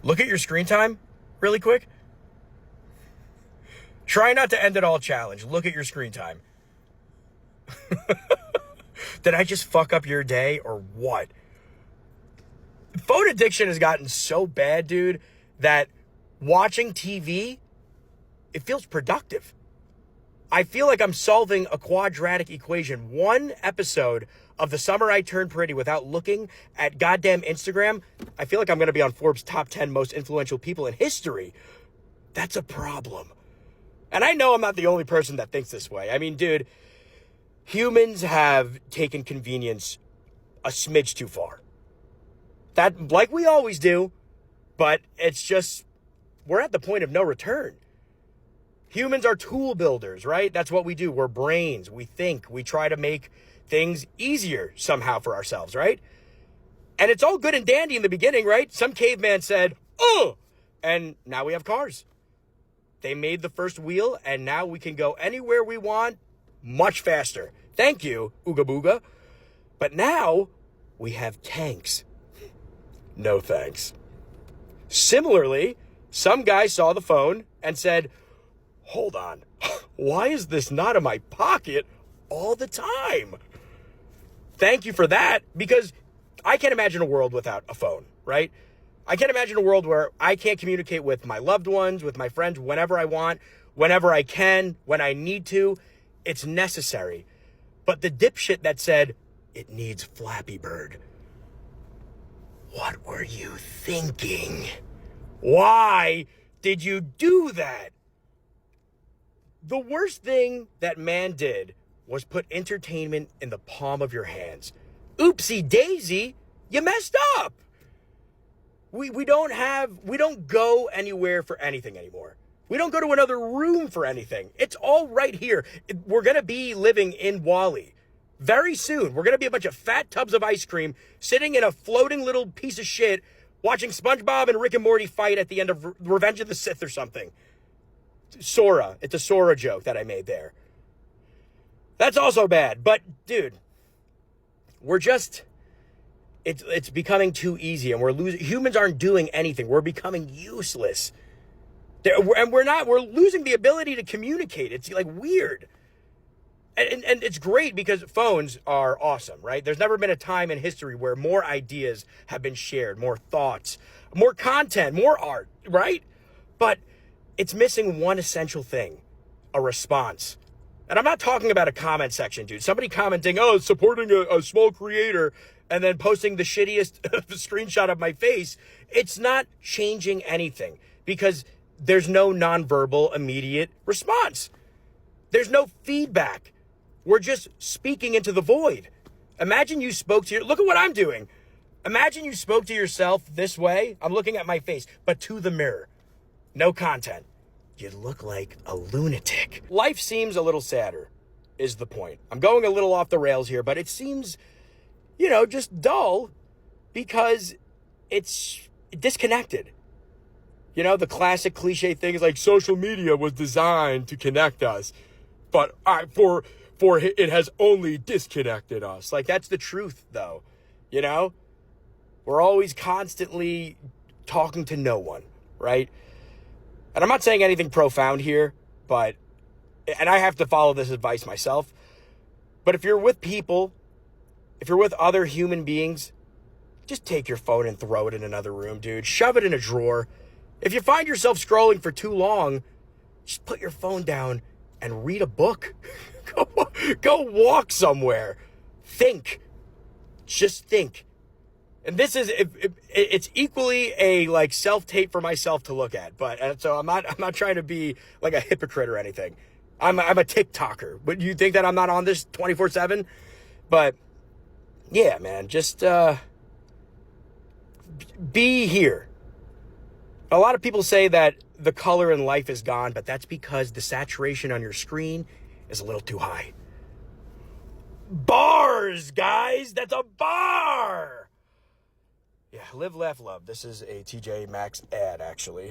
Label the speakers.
Speaker 1: Look at your screen time really quick. Try not to end it all challenge. Look at your screen time. Did I just fuck up your day or what? Phone addiction has gotten so bad, dude, that watching TV, it feels productive. I feel like I'm solving a quadratic equation. One episode of The Summer I Turned Pretty without looking at goddamn Instagram, I feel like I'm going to be on Forbes' top 10 most influential people in history. That's a problem. And I know I'm not the only person that thinks this way. I mean, dude, humans have taken convenience a smidge too far. That, like we always do, but it's just, we're at the point of no return. Humans are tool builders, right? That's what we do. We're brains. We think. We try to make things easier somehow for ourselves, right? And it's all good and dandy in the beginning, right? Some caveman said, oh, and now we have cars. They made the first wheel, and now we can go anywhere we want much faster. Thank you, Ooga Booga. But now we have tanks. No thanks. Similarly, some guy saw the phone and said, hold on, why is this not in my pocket all the time? Thank you for that, because I can't imagine a world without a phone, right? I can't imagine a world where I can't communicate with my loved ones, with my friends, whenever I want, whenever I can, when I need to. It's necessary. But the dipshit that said, it needs Flappy Bird. What were you thinking? Why did you do that? The worst thing that man did was put entertainment in the palm of your hands. Oopsie daisy, you messed up. We don't go anywhere for anything anymore. We don't go to another room for anything. It's all right here. We're going to be living in WALL-E. Very soon, we're going to be a bunch of fat tubs of ice cream sitting in a floating little piece of shit watching SpongeBob and Rick and Morty fight at the end of Revenge of the Sith or something. Sora. It's a Sora joke that I made there. That's also bad. But, dude, we're just... It's becoming too easy, and humans aren't doing anything. We're becoming useless. We're losing the ability to communicate. It's like weird. And it's great because phones are awesome, right? There's never been a time in history where more ideas have been shared, more thoughts, more content, more art, right? But it's missing one essential thing, a response. And I'm not talking about a comment section, dude. Somebody commenting, oh, supporting a small creator, and then posting the shittiest screenshot of my face. It's not changing anything because there's no nonverbal immediate response. There's no feedback. We're just speaking into the void. Imagine you spoke to look at what I'm doing. Imagine you spoke to yourself this way. I'm looking at my face, but to the mirror. No content. You'd look like a lunatic. Life seems a little sadder, is the point. I'm going a little off the rails here, but it seems, just dull because it's disconnected. The classic cliche things like social media was designed to connect us, but for it has only disconnected us. Like, that's the truth, though. We're always constantly talking to no one, right? And I'm not saying anything profound here, and I have to follow this advice myself, but if you're with people, if you're with other human beings, just take your phone and throw it in another room, dude. Shove it in a drawer. If you find yourself scrolling for too long, just put your phone down and read a book. Go walk somewhere. Think. Just think. And this is, it's equally a self-tape for myself to look at. But so I'm not trying to be like a hypocrite or anything. I'm a TikToker. But you think that I'm not on this 24/7? But yeah, man, just be here. A lot of people say that the color in life is gone, but that's because the saturation on your screen is a little too high. Bars, guys. That's a bar. Yeah, live, laugh, love. This is a TJ Maxx ad, actually.